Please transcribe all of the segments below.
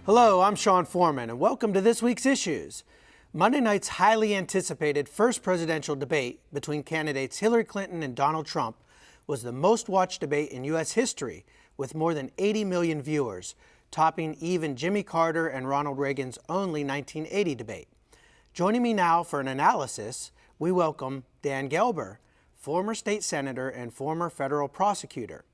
Hello, I'm Sean Foreman, and welcome to this week's Issues. Monday night's highly anticipated first presidential debate between candidates Hillary Clinton and Donald Trump was the most watched debate in U.S. history, with more than 80 million viewers, topping even Jimmy Carter and Ronald Reagan's only 1980 debate. Joining me now for an analysis, we welcome Dan Gelber, former state senator and former federal prosecutor,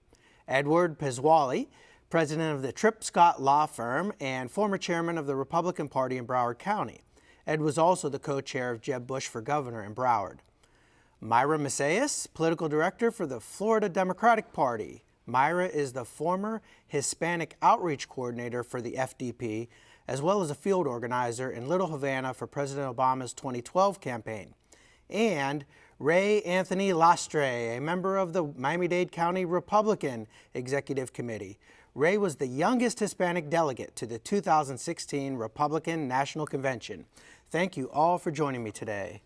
Edward Pizzuoli, president of the Tripp Scott Law Firm and former chairman of the Republican Party in Broward County. Ed was also the co-chair of Jeb Bush for governor in Broward. Myra Macias, political director for the Florida Democratic Party. Myra is the former Hispanic outreach coordinator for the FDP, as well as a field organizer in Little Havana for President Obama's 2012 campaign. And Ray Anthony Lastre, a member of the Miami-Dade County Republican Executive Committee. Ray was the youngest Hispanic delegate to the 2016 Republican National Convention. Thank you all for joining me today.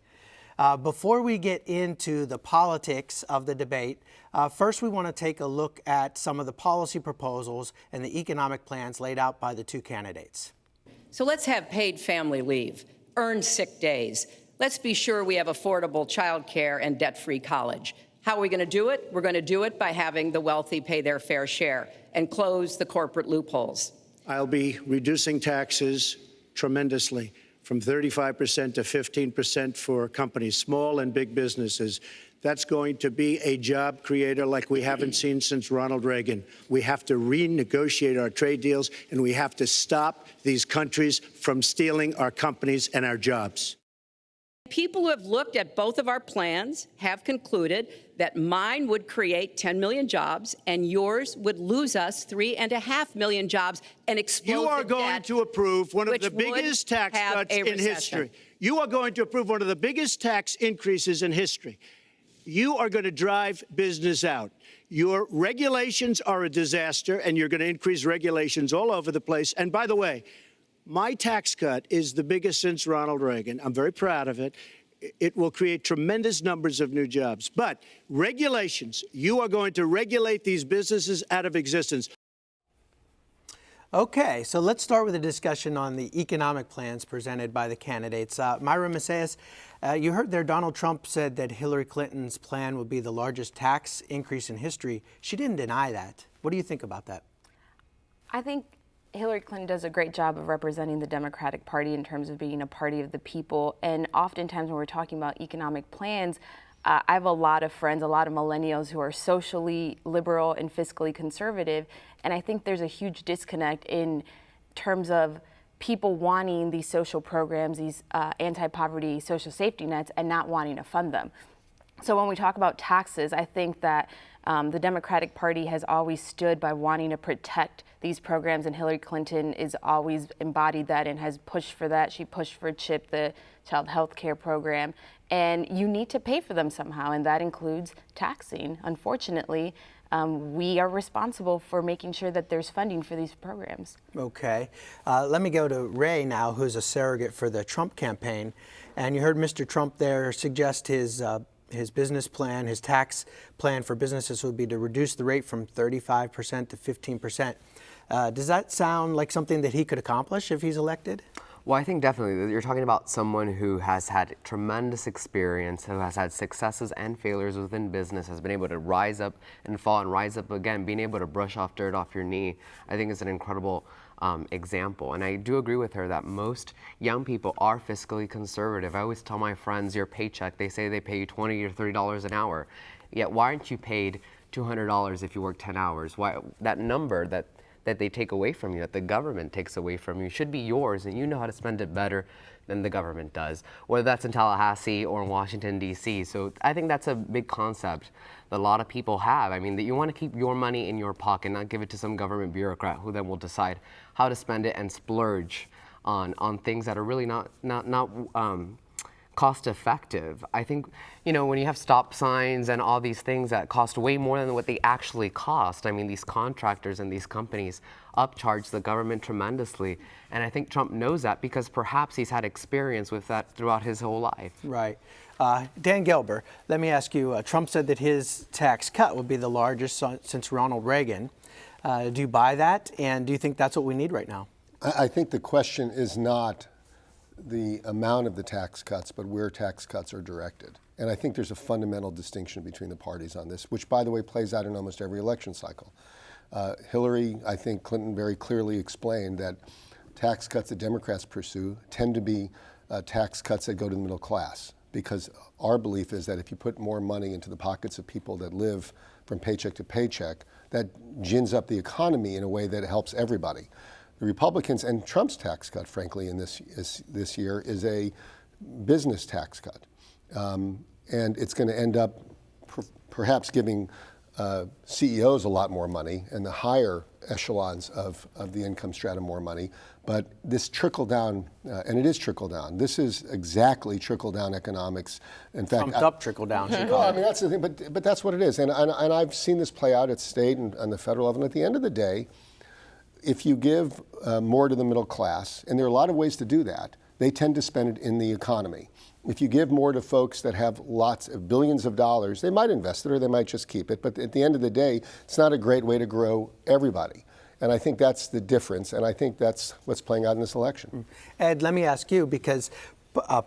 Before we get into the politics of the debate, first we want to take a look at some of the policy proposals and the economic plans laid out by the two candidates. So let's have paid family leave, earned sick days. Let's be sure we have affordable child care and debt-free college. How are we going to do it? We're going to do it by having the wealthy pay their fair share and close the corporate loopholes. I'll be reducing taxes tremendously, from 35% to 15% for companies, small and big businesses. That's going to be a job creator like we haven't seen since Ronald Reagan. We have to renegotiate our trade deals, and we have to stop these countries from stealing our companies and our jobs. People who have looked at both of our plans have concluded that mine would create 10 million jobs and yours would lose us 3.5 million jobs and explode You are the going debt, to approve one of the which biggest would tax have cuts a in recession. history. You are going to approve one of the biggest tax increases in history. You are going to drive business out. Your regulations are a disaster, and you're going to increase regulations all over the place. And by the way, my tax cut is the biggest since Ronald Reagan. I'm very proud of it. It will create tremendous numbers of new jobs. But regulations, you are going to regulate these businesses out of existence. Okay, so let's start with a discussion on the economic plans presented by the candidates. Myra Macias, you heard there Donald Trump said that Hillary Clinton's plan would be the largest tax increase in history. She didn't deny that. What do you think about that? I think Hillary Clinton does a great job of representing the Democratic Party in terms of being a party of the people. And oftentimes when we're talking about economic plans, I have a lot of friends, a lot of millennials who are socially liberal and fiscally conservative. And I think there's a huge disconnect in terms of people wanting these social programs, these anti-poverty social safety nets, and not wanting to fund them. So when we talk about taxes, I think that the Democratic Party has always stood by wanting to protect these programs, and Hillary Clinton is always embodied that and has pushed for that. She pushed for CHIP, the child health care program, and you need to pay for them somehow, and that includes taxing. Unfortunately, we are responsible for making sure that there's funding for these programs. Okay. Let me go to Ray now, who's a surrogate for the Trump campaign. And you heard Mr. Trump there suggest his business plan, his tax plan for businesses would be to reduce the rate from 35% to 15%. Does that sound like something that he could accomplish if he's elected? Well, I think definitely. You're talking about someone who has had tremendous experience, who has had successes and failures within business, has been able to rise up and fall and rise up again, being able to brush off dirt off your knee. I think is an incredible example. And I do agree with her that most young people are fiscally conservative. I always tell my friends, your paycheck, they say they pay you $20 or $30 an hour. Yet why aren't you paid $200 if you work 10 hours? Why that number that they take away from you, that the government takes away from you, should be yours, and you know how to spend it better than the government does, whether that's in Tallahassee or in Washington, D.C. So I think that's a big concept that a lot of people have. I mean, that you want to keep your money in your pocket, not give it to some government bureaucrat who then will decide how to spend it and splurge on things that are really not cost effective. I think, you know, when you have stop signs and all these things that cost way more than what they actually cost, I mean, these contractors and these companies upcharge the government tremendously. And I think Trump knows that because perhaps he's had experience with that throughout his whole life. Right. Dan Gelber, let me ask you, Trump said that his tax cut would be the largest since Ronald Reagan. Do you buy that? And do you think that's what we need right now? I think the question is not the amount of the tax cuts, but where tax cuts are directed. And I think there's a fundamental distinction between the parties on this, which, by the way, plays out in almost every election cycle. Hillary, I think Clinton very clearly explained that tax cuts that Democrats pursue tend to be tax cuts that go to the middle class, because our belief is that if you put more money into the pockets of people that live from paycheck to paycheck, that gins up the economy in a way that helps everybody. The Republicans, and Trump's tax cut, frankly, in this year is a business tax cut. And it's going to end up perhaps giving CEOs a lot more money and the higher echelons of the income strata more money. But this trickle down, and it is trickle down. This is exactly trickle down economics. In fact, Trumped up trickle down. well, I mean, that's the thing, but that's what it is. And I've seen this play out at state and on the federal level. And at the end of the day, if you give more to the middle class, and there are a lot of ways to do that, they tend to spend it in the economy. If you give more to folks that have lots of billions of dollars, they might invest it or they might just keep it. But at the end of the day, it's not a great way to grow everybody. And I think that's the difference. And I think that's what's playing out in this election. Ed, let me ask you, because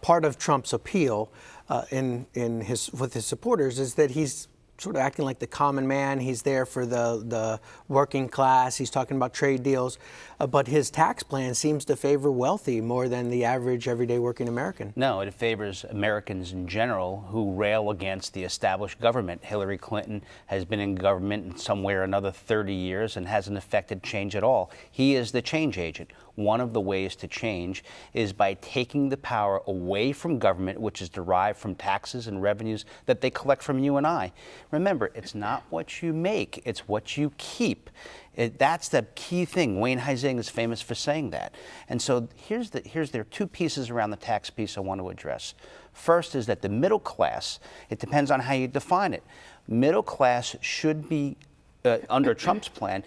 part of Trump's appeal with his supporters is that he's sort of acting like the common man. He's there for the working class. He's talking about trade deals. But his tax plan seems to favor wealthy more than the average everyday working American. No, it favors Americans in general who rail against the established government. Hillary Clinton has been in government in some way or another 30 years and hasn't affected change at all. He is the change agent. One of the ways to change is by taking the power away from government, which is derived from taxes and revenues that they collect from you and I. Remember, it's not what you make, it's what you keep. That's the key thing. Wayne Huizenga is famous for saying that. And so there are two pieces around the tax piece I want to address. First is that the middle class, it depends on how you define it. Middle class should be under Trump's plan,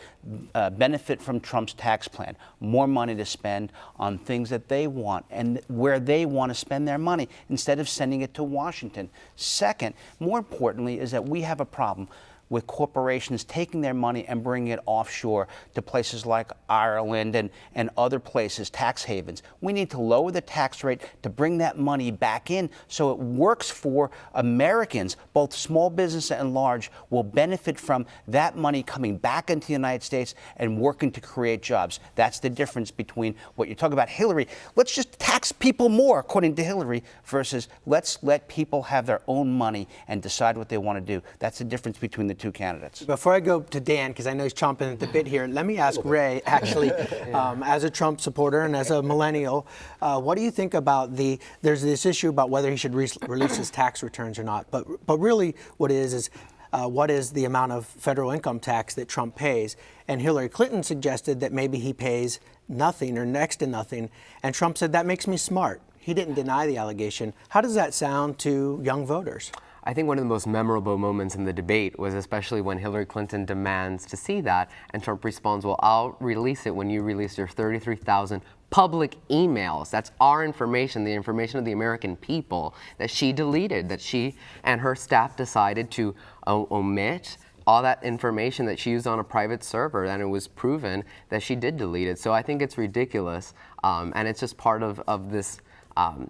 benefit from Trump's tax plan. More money to spend on things that they want and where they want to spend their money instead of sending it to Washington. Second, more importantly, is that we have a problem with corporations taking their money and bringing it offshore to places like Ireland and other places, tax havens. We need to lower the tax rate to bring that money back in so it works for Americans. Both small business and large will benefit from that money coming back into the United States and working to create jobs. That's the difference between what you're talking about. Hillary, let's just tax people more, according to Hillary, versus let's let people have their own money and decide what they want to do. That's the difference between the two candidates. Before I go to Dan, because I know he's chomping at the bit here, let me ask Ray, actually, as a Trump supporter and as a millennial, what do you think about there's this issue about whether he should release his tax returns or not, but really what it is what is the amount of federal income tax that Trump pays? And Hillary Clinton suggested that maybe he pays nothing or next to nothing, and Trump said that makes me smart. He didn't deny the allegation. How does that sound to young voters? I think one of the most memorable moments in the debate was especially when Hillary Clinton demands to see that, and Trump responds, well, I'll release it when you release your 33,000 public emails. That's our information, the information of the American people that she deleted, that she and her staff decided to omit all that information that she used on a private server, and it was proven that she did delete it. So I think it's ridiculous, and it's just part of this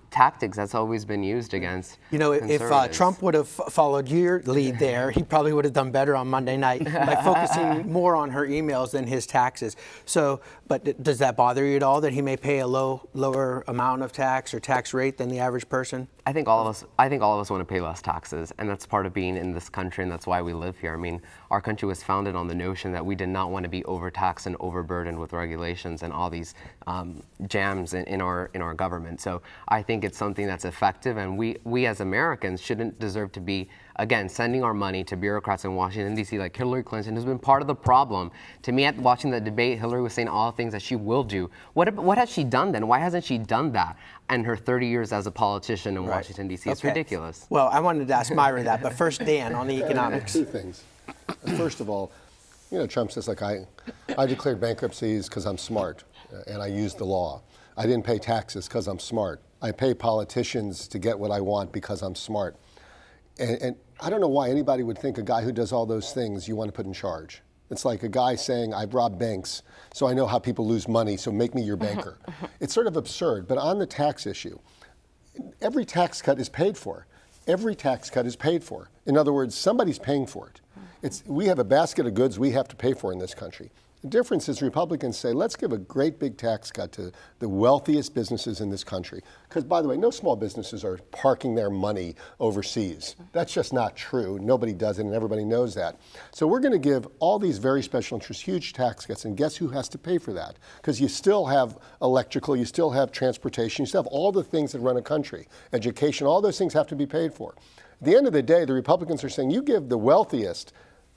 tactics that's always been used against if Trump would have followed your lead there, he probably would have done better on Monday night by focusing more on her emails than his taxes. So, but does that bother you at all that he may pay a lower amount of tax or tax rate than the average person? I think all of us want to pay less taxes, and that's part of being in this country, and that's why we live here. I mean, our country was founded on the notion that we did not want to be overtaxed and overburdened with regulations and all these jams in our government. So I think it's something that's effective, and we as Americans shouldn't deserve to be, again, sending our money to bureaucrats in Washington, D.C., like Hillary Clinton, who's been part of the problem. To me, watching the debate, Hillary was saying all the things that she will do. What has she done then? Why hasn't she done that in her 30 years as a politician in Washington, D.C.? It's ridiculous. Well, I wanted to ask Myra that, but first, Dan, on the economics. Two things. First of all, Trump says, like, I declared bankruptcies because I'm smart, and I used the law. I didn't pay taxes because I'm smart. I pay politicians to get what I want because I'm smart. And I don't know why anybody would think a guy who does all those things you want to put in charge. It's like a guy saying, I've robbed banks, so I know how people lose money, so make me your banker. It's sort of absurd. But on the tax issue, every tax cut is paid for. Every tax cut is paid for. In other words, somebody's paying for it. We have a basket of goods we have to pay for in this country. The difference is Republicans say, let's give a great big tax cut to the wealthiest businesses in this country. Because, by the way, no small businesses are parking their money overseas. That's just not true. Nobody does it, and everybody knows that. So we're going to give all these very special interests huge tax cuts, and guess who has to pay for that? Because you still have electrical, you still have transportation, you still have all the things that run a country. Education, all those things have to be paid for. At the end of the day, the Republicans are saying, you give the wealthiest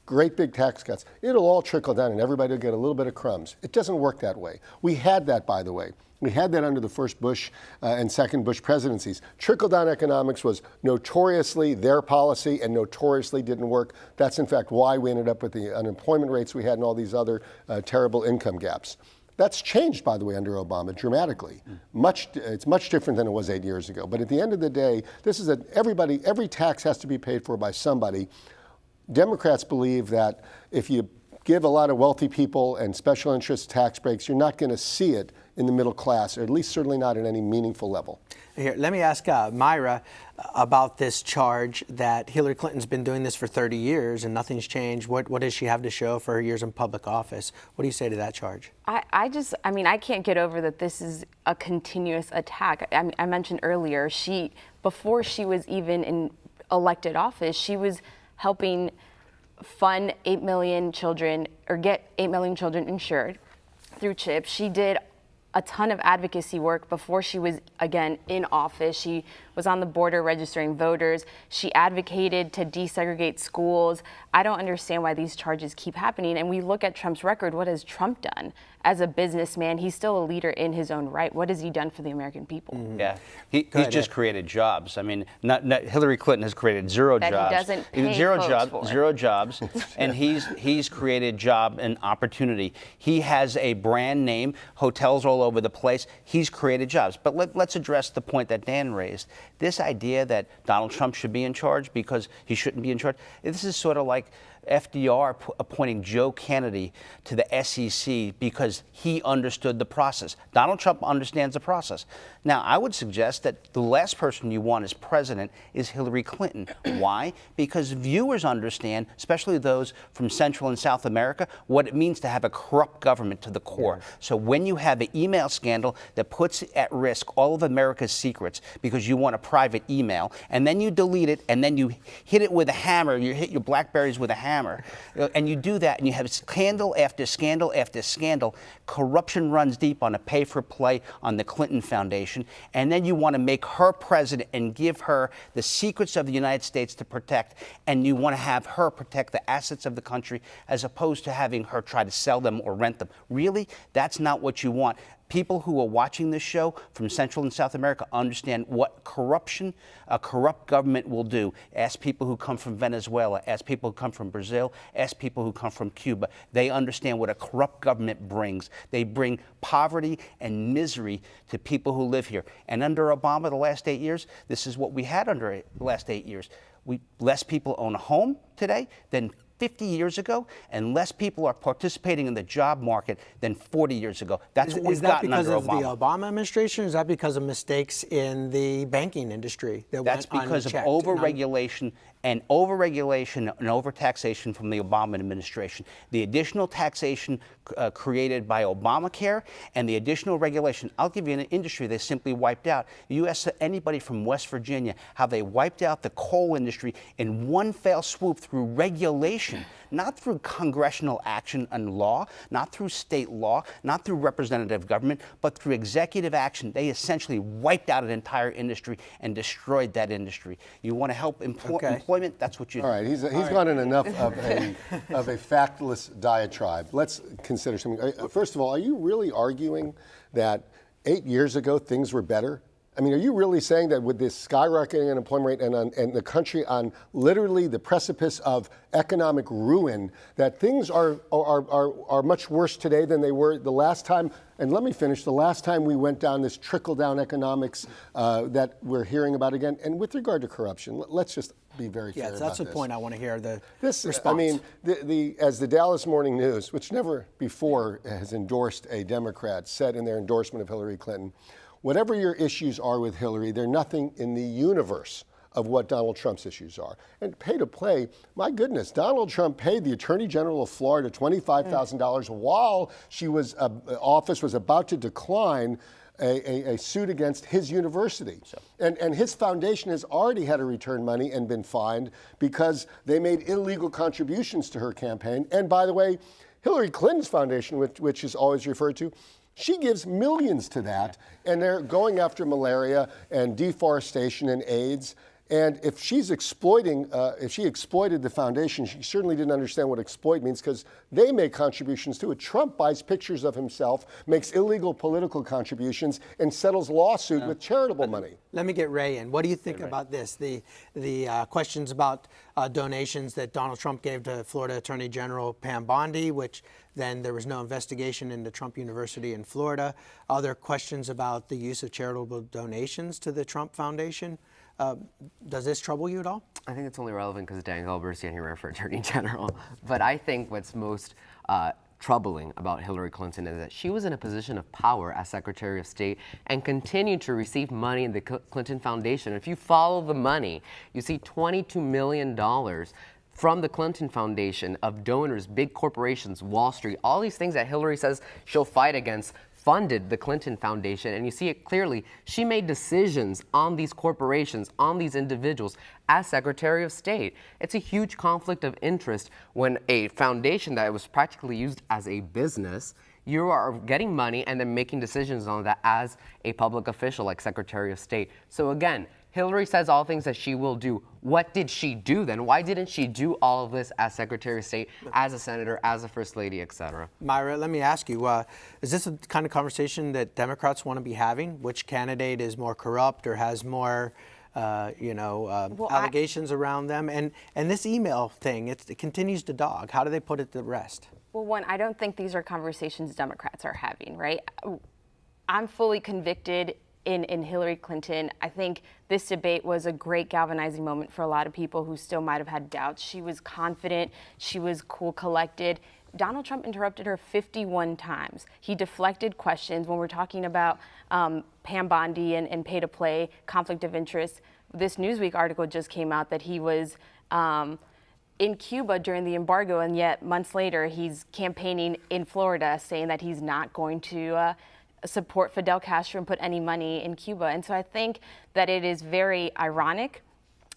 great big tax cuts, it'll all trickle down and everybody will get a little bit of crumbs. It doesn't work that way. We had that, by the way. We had that under the first Bush and second Bush presidencies. Trickle-down economics was notoriously their policy and notoriously didn't work. That's, in fact, why we ended up with the unemployment rates we had and all these other terrible income gaps. That's changed, by the way, under Obama dramatically. It's much different than it was 8 years ago. But at the end of the day, this is every tax has to be paid for by somebody. Democrats believe that if you give a lot of wealthy people and special interest tax breaks, you're not going to see it in the middle class, or at least certainly not at any meaningful level. Here, let me ask Myra about this charge that Hillary Clinton's been doing this for 30 years and nothing's changed. What does she have to show for her years in public office? What do you say to that charge? I can't get over that this is a continuous attack. I mentioned earlier, before she was even in elected office, she was helping fund 8 million children, or get 8 million children insured through CHIP. She did a ton of advocacy work before she was, again, in office. She was on the border registering voters. She advocated to desegregate schools. I don't understand why these charges keep happening. And we look at Trump's record. What has Trump done? As a businessman, he's still a leader in his own right. What has he done for the American people? Mm-hmm. Yeah, he's just created jobs. I mean, not Hillary Clinton has created zero that jobs. He doesn't pay zero jobs, and he's created job and opportunity. He has a brand name, hotels all over the place. He's created jobs. But let's address the point that Dan raised. This idea that Donald Trump should be in charge because he shouldn't be in charge. This is sort of like FDR appointing Joe Kennedy to the SEC because he understood the process. Donald Trump understands the process. Now, I would suggest that the last person you want as president is Hillary Clinton. Why? Because viewers understand, especially those from Central and South America, what it means to have a corrupt government to the core. Yeah. So when you have an email scandal that puts at risk all of America's secrets because you want a private email, and then you delete it, and then you hit it with a hammer, you hit your BlackBerries with a hammer, and you do that, and you have scandal after scandal after scandal. Corruption runs deep on a pay-for-play on the Clinton Foundation, and then you want to make her president and give her the secrets of the United States to protect, and you want to have her protect the assets of the country as opposed to having her try to sell them or rent them. Really? That's not what you want. People who are watching this show from Central and South America understand what a corrupt government will do. Ask people who come from Venezuela, ask people who come from Brazil, ask people who come from Cuba. They understand what a corrupt government brings. They bring poverty and misery to people who live here. And under Obama, the last 8 years, this is what we had under the last 8 years. Less people own a home today than 50 years ago, and less people are participating in the job market than 40 years ago. That's what we've gotten under Obama. Is that because of the Obama administration, or is that because of mistakes in the banking industry that That's went because unchecked? of overregulation and overtaxation from the Obama administration. The additional taxation created by Obamacare and the additional regulation. I'll give you an industry they simply wiped out. You ask anybody from West Virginia how they wiped out the coal industry in one fell swoop through regulation, not through congressional action and law, not through state law, not through representative government, but through executive action. They essentially wiped out an entire industry and destroyed that industry. You want to help employment? That's what you do. All right, he's gone in enough of a factless diatribe. Let's consider something. First of all, are you really arguing that 8 years ago things were better? I mean, are you really saying that with this skyrocketing unemployment rate and the country on literally the precipice of economic ruin, that things are much worse today than they were the last time? And let me finish. The last time we went down this trickle-down economics that we're hearing about again. And with regard to corruption, let's just be very clear about this. That's the point I want to hear, the response. I mean, as the Dallas Morning News, which never before has endorsed a Democrat, said in their endorsement of Hillary Clinton, whatever your issues are with Hillary, they're nothing in the universe of what Donald Trump's issues are. And pay to play, my goodness, Donald Trump paid the Attorney General of Florida $25,000 while she was office was about to decline a suit against his university. And his foundation has already had to return money and been fined because they made illegal contributions to her campaign. And by the way, Hillary Clinton's foundation, which is always referred to, she gives millions to that, and they're going after malaria and deforestation and AIDS. And if she's exploiting, if she exploited the foundation, she certainly didn't understand what exploit means because they make contributions to it. Trump buys pictures of himself, makes illegal political contributions, and settles lawsuit with charitable money. Let me get Ray in. What do you think about this? The questions about donations that Donald Trump gave to Florida Attorney General Pam Bondi, which then there was no investigation into Trump University in Florida. Other questions about the use of charitable donations to the Trump Foundation. Does this trouble you at all? I think it's only relevant because Dan Gilbert's here ran for Attorney General. But I think what's most troubling about Hillary Clinton is that she was in a position of power as Secretary of State and continued to receive money in the Clinton Foundation. If you follow the money, you see $22 million from the Clinton Foundation of donors, big corporations, Wall Street, all these things that Hillary says she'll fight against funded the Clinton Foundation, and you see it clearly. She made decisions on these corporations, on these individuals as Secretary of State. It's a huge conflict of interest when a foundation that was practically used as a business, you are getting money and then making decisions on that as a public official like Secretary of State. So again, Hillary says all things that she will do. What did she do then? Why didn't she do all of this as Secretary of State, as a senator, as a First Lady, et cetera? Myra, let me ask you, is this the kind of conversation that Democrats want to be having? Which candidate is more corrupt or has more allegations around them? And this email thing, it continues to dog. How do they put it to rest? Well, one, I don't think these are conversations Democrats are having, right? I'm fully convicted in Hillary Clinton. I think this debate was a great galvanizing moment for a lot of people who still might have had doubts. She was confident, she was cool, collected. Donald Trump interrupted her 51 times. He deflected questions. When we're talking about Pam Bondi and pay to play, conflict of interest, this Newsweek article just came out that he was in Cuba during the embargo, and yet months later he's campaigning in Florida saying that he's not going to support Fidel Castro and put any money in Cuba. And so I think that it is very ironic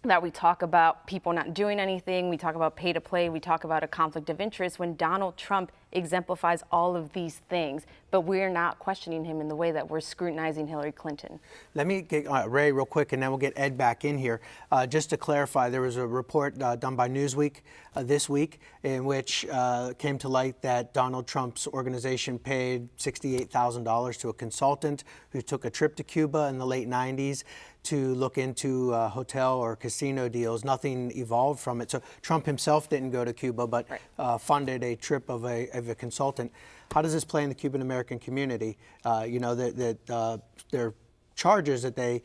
that we talk about people not doing anything, we talk about pay to play, we talk about a conflict of interest when Donald Trump exemplifies all of these things, but we're not questioning him in the way that we're scrutinizing Hillary Clinton. Let me get Ray real quick, and then we'll get Ed back in here. Just to clarify, there was a report done by Newsweek this week in which came to light that Donald Trump's organization paid $68,000 to a consultant who took a trip to Cuba in the late 90s to look into hotel or casino deals. Nothing evolved from it. So Trump himself didn't go to Cuba, but funded a trip of a consultant. How does this play in the Cuban American community? Their charges that they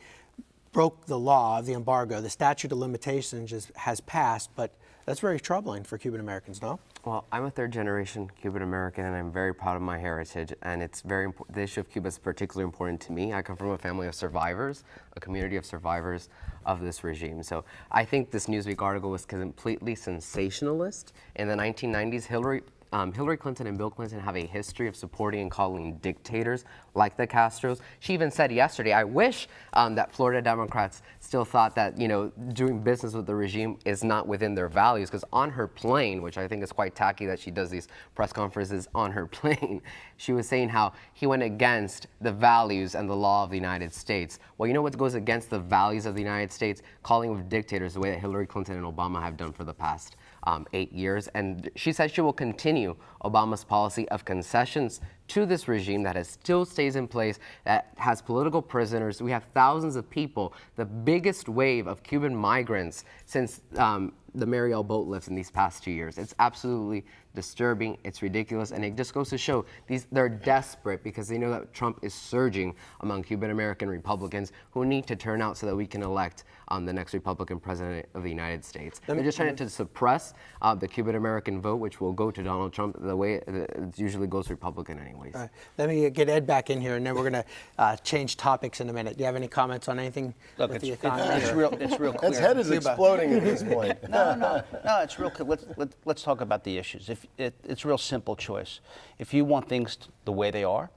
broke the law of the embargo. The statute of limitations has passed, but that's very troubling for Cuban Americans, no? Well, I'm a third-generation Cuban American, and I'm very proud of my heritage. And it's very important. The issue of Cuba is particularly important to me. I come from a family of survivors, a community of survivors of this regime. So I think this Newsweek article was completely sensationalist. In the 1990s, Hillary Clinton and Bill Clinton have a history of supporting and calling dictators like the Castros. She even said yesterday, I wish that Florida Democrats still thought that, doing business with the regime is not within their values, because on her plane, which I think is quite tacky that she does these press conferences on her plane, she was saying how he went against the values and the law of the United States. Well, you know what goes against the values of the United States? Calling them dictators, the way that Hillary Clinton and Obama have done for the past 8 years. And she said she will continue Obama's policy of concessions to this regime that still stays in place, that has political prisoners. We have thousands of people, the biggest wave of Cuban migrants since the Mariel boat lifts in these past 2 years. It's absolutely disturbing, it's ridiculous, and it just goes to show they're desperate because they know that Trump is surging among Cuban American Republicans who need to turn out so that we can elect the next Republican president of the United States. They're just trying to suppress the Cuban American vote, which will go to Donald Trump the way it usually goes Republican anyways. All right. Let me get Ed back in here, and then we're going to change topics in a minute. Do you have any comments on anything Look, with the it's economy? real clear. His head is exploding at this point. No, it's real clear. Let's talk about the issues. It's a real simple choice. If you want things the way they are,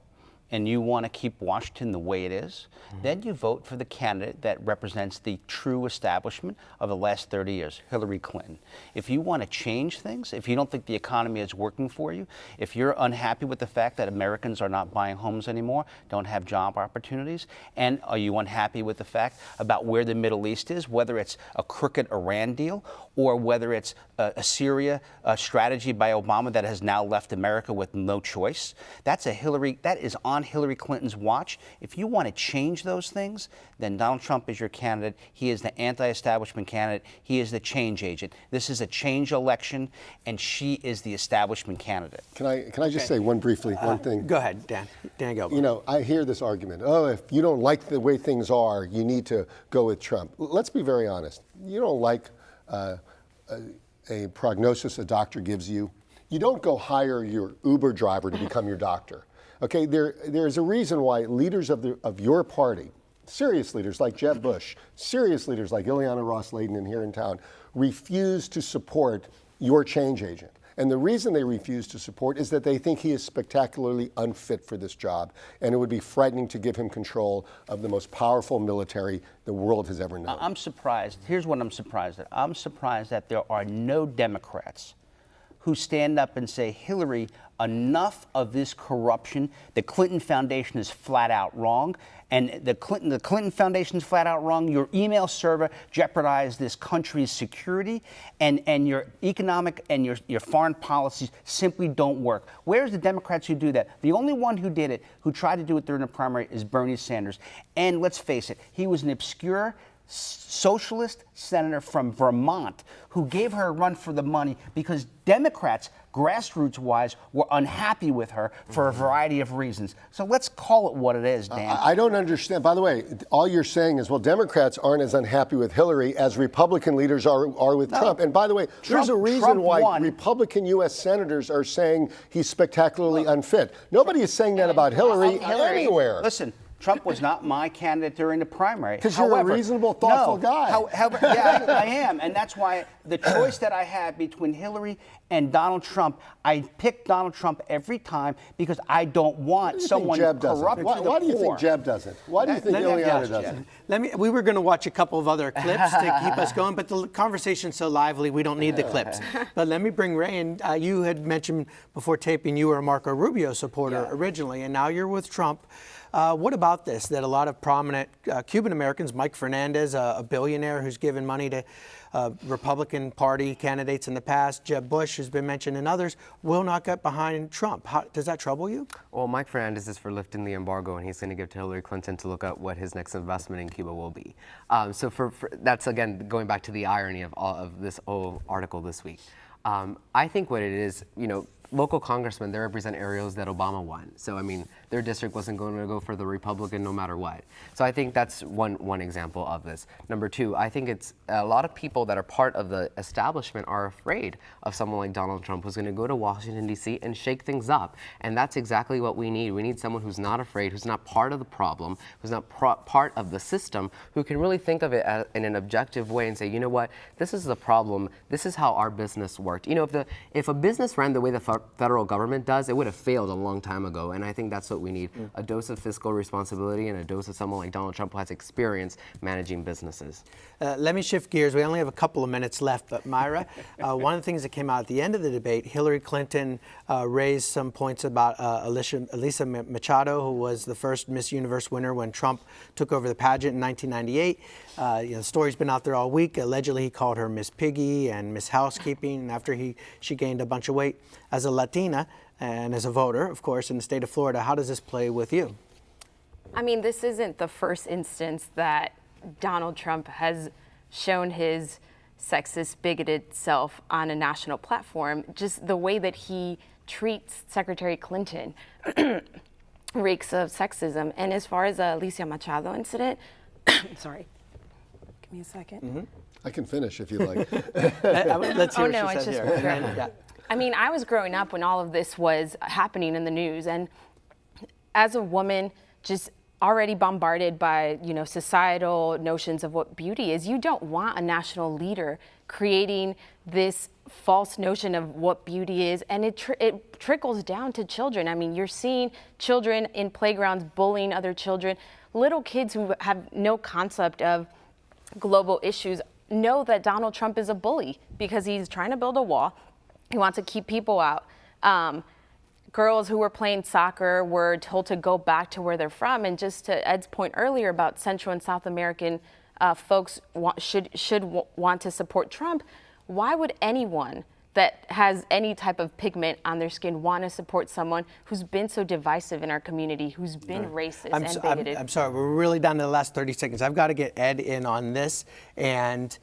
and you want to keep Washington the way it is, then you vote for the candidate that represents the true establishment of the last 30 years, Hillary Clinton. If you want to change things, if you don't think the economy is working for you, if you're unhappy with the fact that Americans are not buying homes anymore, don't have job opportunities, and are you unhappy with the fact about where the Middle East is, whether it's a crooked Iran deal or whether it's a Syria strategy by Obama that has now left America with no choice, that is on Hillary Clinton's watch. If you want to change those things, then Donald Trump is your candidate. He is the anti-establishment candidate. He is the change agent. This is a change election, and she is the establishment candidate. Can I just say one thing? Go ahead, Dan. Dan Gilbert. You know, I hear this argument, if you don't like the way things are, you need to go with Trump. Let's be very honest. You don't like a prognosis a doctor gives you, you don't go hire your Uber driver to become your doctor. Okay, there's a reason why leaders of your party, serious leaders like Jeb Bush, serious leaders like Ileana Ros-Lehtinen here in town, refuse to support your change agent. And the reason they refuse to support is that they think he is spectacularly unfit for this job, and it would be frightening to give him control of the most powerful military the world has ever known. I'm surprised. Here's what I'm surprised at. I'm surprised that there are no Democrats who stand up and say, Hillary, enough of this corruption. The Clinton Foundation is flat out wrong. And the Clinton Foundation is flat out wrong. Your email server jeopardized this country's security, and your economic and your foreign policies simply don't work. Where's the Democrats who do that? The only one who did it, who tried to do it during the primary, is Bernie Sanders. And let's face it, he was an obscure socialist senator from Vermont who gave her a run for the money because Democrats, grassroots-wise, were unhappy with her for a variety of reasons. So let's call it what it is, Dan. I don't understand. By the way, all you're saying is, well, Democrats aren't as unhappy with Hillary as Republican leaders are with Trump. And by the way, there's a reason why Republican U.S. senators are saying he's spectacularly unfit. Nobody is saying that about Hillary anywhere. Listen. Trump was not my candidate during the primary. Because you're a reasonable, thoughtful guy. However, yeah, I am. And that's why the choice that I had between Hillary and Donald Trump, I picked Donald Trump every time because I don't want someone corrupt. Why do you think Jeb doesn't? Why do you think Ileana doesn't? We were going to watch a couple of other clips to keep us going, but the conversation's so lively, we don't need the clips. But let me bring Ray in. You had mentioned before taping you were a Marco Rubio supporter originally, and now you're with Trump. What about this, that a lot of prominent Cuban Americans, Mike Fernandez, a billionaire who's given money to Republican Party candidates in the past, Jeb Bush, who's been mentioned, and others, will not get behind Trump? Does that trouble you? Well, Mike Fernandez is for lifting the embargo, and he's going to give to Hillary Clinton to look at what his next investment in Cuba will be. So that's, again, going back to the irony of this whole article this week. I think what it is, local congressmen, they represent areas that Obama won. So, I mean, their district wasn't going to go for the Republican no matter what. So I think that's one example of this. Number two, I think it's a lot of people that are part of the establishment are afraid of someone like Donald Trump who's going to go to Washington, D.C. and shake things up. And that's exactly what we need. We need someone who's not afraid, who's not part of the problem, who's not part of the system, who can really think of it in an objective way and say, you know what, this is the problem. This is how our business worked. If a business ran the way the federal government does, it would have failed a long time ago. And I think that's what we need, a dose of fiscal responsibility and a dose of someone like Donald Trump who has experience managing businesses. Let me shift gears. We only have a couple of minutes left, but Myra, one of the things that came out at the end of the debate, Hillary Clinton raised some points about Elisa Machado, who was the first Miss Universe winner when Trump took over the pageant in 1998. The story's been out there all week. Allegedly, he called her Miss Piggy and Miss Housekeeping after she gained a bunch of weight. As a Latina, and as a voter, of course, in the state of Florida, how does this play with you? I mean, this isn't the first instance that Donald Trump has shown his sexist, bigoted self on a national platform. Just the way that he treats Secretary Clinton reeks of sexism. And as far as the Alicia Machado incident, sorry, give me a second. I can finish if you like. Let's hear Oh, what no, she it's says just here. And then, yeah. I mean, I was growing up when all of this was happening in the news, and as a woman, just already bombarded by, you know, societal notions of what beauty is, you don't want a national leader creating this false notion of what beauty is, and it trickles down to children. I mean, you're seeing children in playgrounds bullying other children. Little kids who have no concept of global issues know that Donald Trump is a bully because he's trying to build a wall. He wants to keep people out. Girls who were playing soccer were told to go back to where they're from. And just to Ed's point earlier about Central and South American folks should want to support Trump, why would anyone that has any type of pigment on their skin want to support someone who's been so divisive in our community, who's been racist and bigoted? I'm sorry, we're really down to the last 30 seconds. I've got to get Ed in on this. And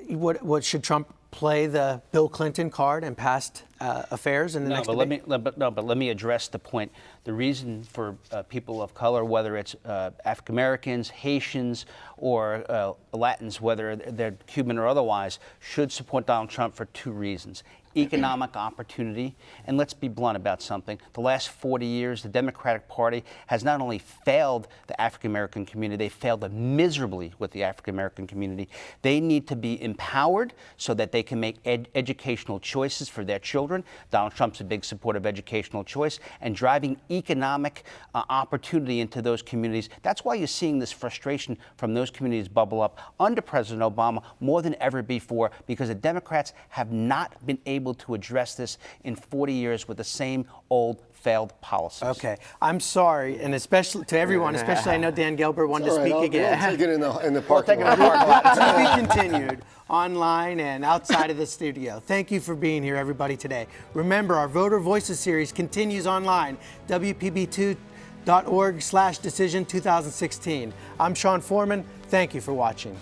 what should Trump play the Bill Clinton card and past affairs in the next debate? But let me address the point. The reason for people of color, whether it's African Americans, Haitians, or Latins, whether they're Cuban or otherwise, should support Donald Trump for two reasons. Economic opportunity, and let's be blunt about something. The last 40 years, the Democratic Party has not only failed the African American community, they failed miserably with the African American community. They need to be empowered so that they can make educational choices for their children. Donald Trump's a big supporter of educational choice and driving economic opportunity into those communities. That's why you're seeing this frustration from those communities bubble up under President Obama more than ever before, because the Democrats have not been able to address this in 40 years with the same old failed policies. Okay, I'm sorry, and especially to everyone, especially I know Dan Gilbert wanted to speak again. I'll take it in the parking lot. To be continued online and outside of the studio. Thank you for being here, everybody, today. Remember, our Voter Voices series continues online, WPB2.org/decision 2016. I'm Sean Foreman. Thank you for watching.